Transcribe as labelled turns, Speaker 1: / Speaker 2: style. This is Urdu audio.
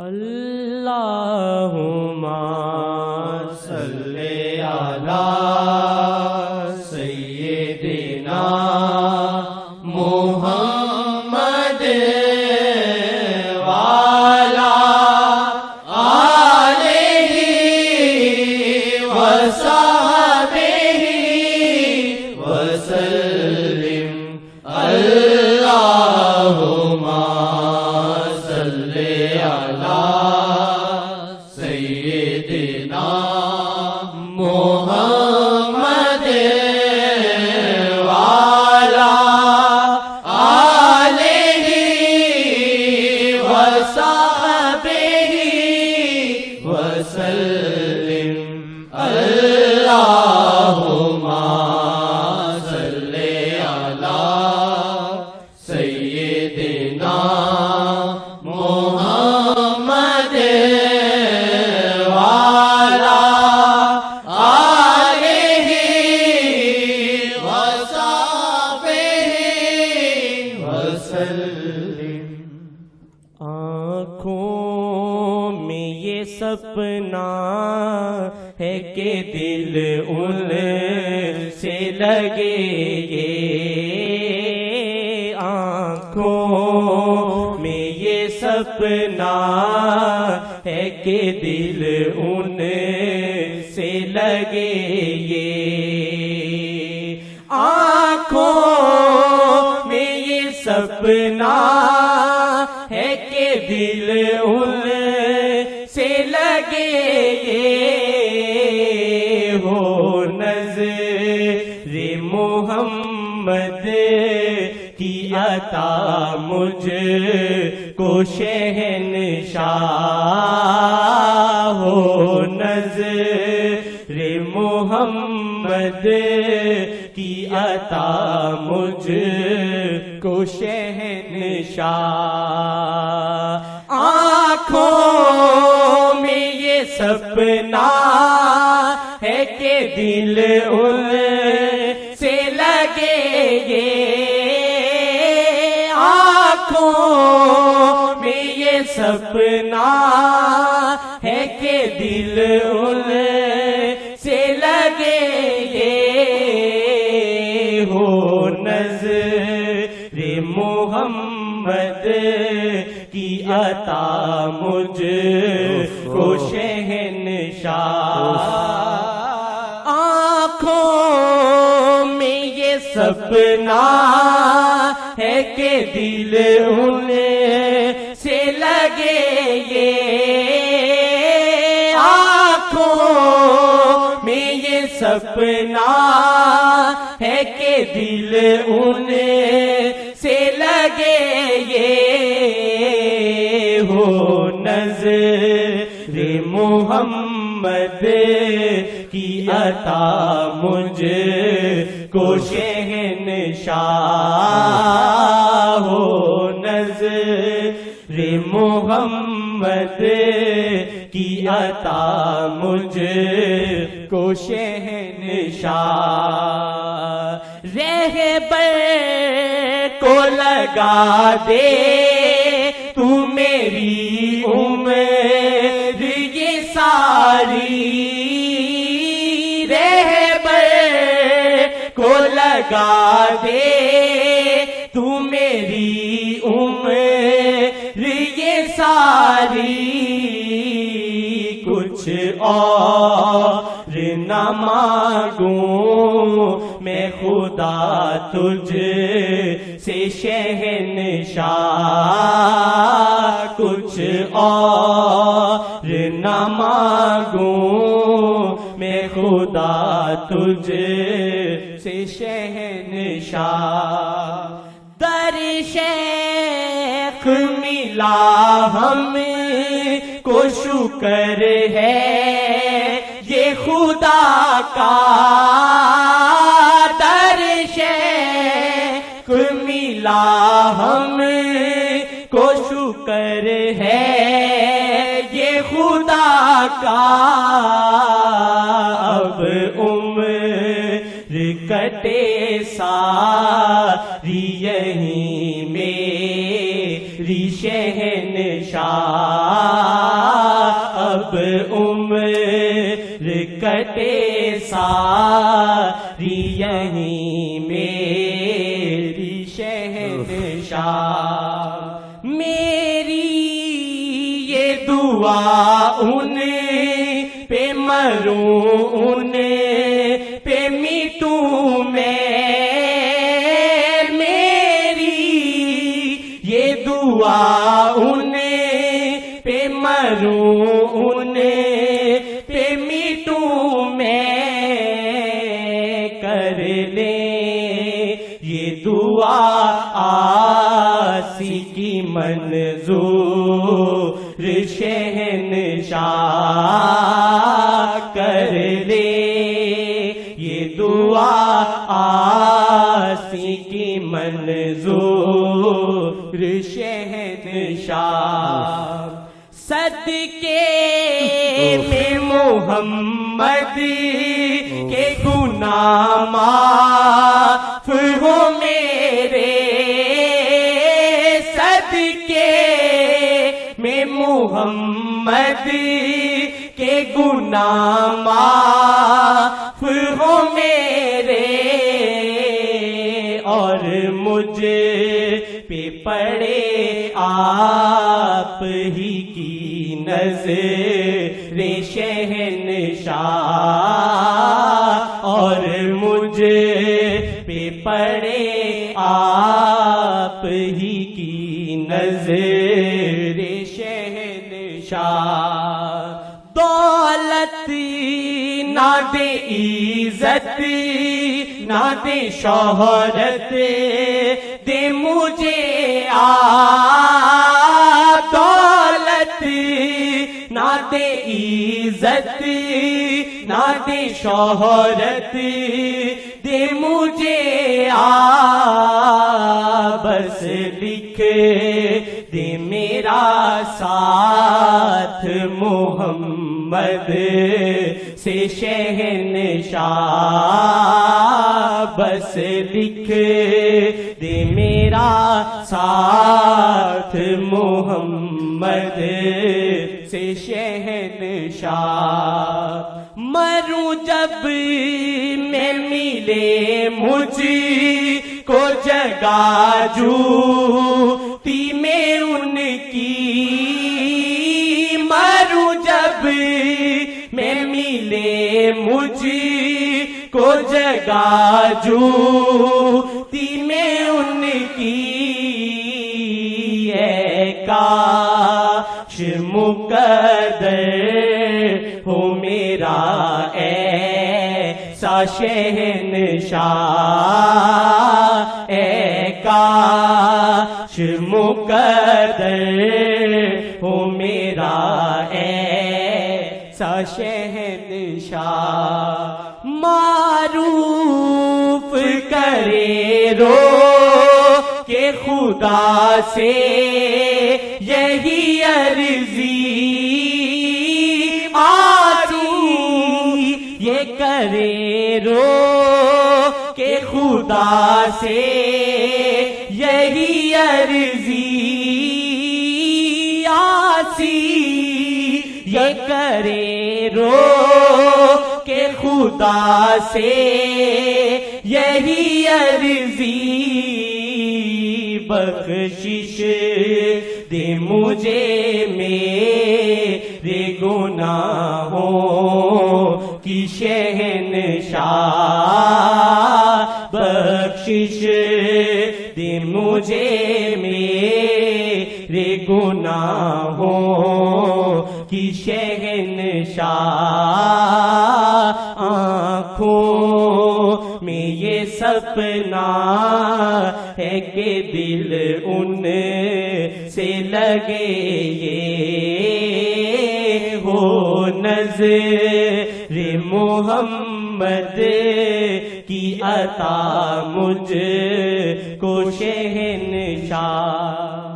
Speaker 1: اللہم صلی علی سیدنا محمد وعلی آلہ وصحبہ وسلم اللہم صلی علی سیدنا محمد وعلی آلہ وصحبہ وسلم اللہم صلی علی سیدنا محمد وعلی آلہ وصحبہ وسلم۔ آنکھوں میں یہ سپنا ہے کہ دل ان سے لگے گے، آنکھوں میں یہ سپنا ہے کہ دل ان سے لگے گے، آنکھوں میں یہ سپنا ہے کہ دل ان سے لگے گے، ہو نظر محمد کی عطا مجھ کو شہنشاہ، ہو نظر محمد کی عطا مجھ کو شہنشاہ، آنکھوں میں یہ سپنا ہے کہ دل ان سے لگے گے، آنکھوں میں یہ سپنا ہے کہ دل ان سے لگے گے، ہو نظر محمد کی عطا مجھ کو شہنشاہ، آنکھوں میں یہ سپنا ہے کہ دل ان سے لگے گے، آنکھوں میں یہ سپنا ہے کہ دل ان سے لگے گے، ہو نظر محمد کی عطا مجھ کو شہنشاہ، ہو نظر محمد کی عطا مجھ کو شہنشاہ، رہبر کو لگا دے تو میری عمر یہ ساری، رہبر کو لگا دے تو میری عمر یہ ساری، کچھ اور نہ مانگوں میں خدا تجھ سے شہنشاہ، کچھ اور نہ مانگوں میں خدا تجھ سے شہنشاہ، در شیخ ملا ہم کو شکر ہے یہ خدا کا، در شیخ ملا ہم کو شکر ہے یہ خدا کا، اب عمر کٹے ساری یہیں میری شہنشاہ، اب عمر کٹے ساری یہیں میری شہنشاہ، میری یہ دعا ان پہ مروں ان پہ میٹوں میں، میری یہ دعا ان پہ مروں ان پہ میٹوں میں، کر لیں یہ دعا آسی کی منظور شہنشاہ، کر لے یہ دعا آسی کی منظور شہنشاہ، صدقے میں محمد کے گناہ معاف ہو میرے، صدقے میں محمد کے گناہ معاف ہو میرے، اور مجھے پہ پڑے آپ ہی کی نظر شہنشاہ، اور مجھے پہ پڑے آپ ہی کی نظر شہنشاہ، دولت نہ دے عزت نہ دے شہرت دے مجھے آپ، دولت نہ دے عزت نہ دے شہرت دے مجھے آپ، بس لکھ دے میرا ساتھ محمد سے شہنشاہ، بس لکھ دے میرا ساتھ محمد سے شہنشاہ، مروں جب میں ملے مجھ کو جگہ جوتی میں ان کی، مروں جب میں ملے مجھ کو جگہ جوتی میں ان کی، اے کاش مقدر ہو میرا ایسا شہنشاہ، اے کاش مقدر ہو میرا ایسا شہنشاہ، معروف کرے رو کہ خدا سے یہی عرضی، آسی یہ کرے رو کہ خدا سے یہی عرضی، آسی یہ کرے رو کہ خدا سے یہی عرضی، بخشش دے مجھے میرے گناہوں کی شہنشاہ، بخشش دے مجھے میرے گناہوں کی شہنشاہ، آنکھوں میں یہ سپنا ہے کہ دل ان سے لگے یہ ہو نظر محمد کی عطا مجھ کو شہنشاہ۔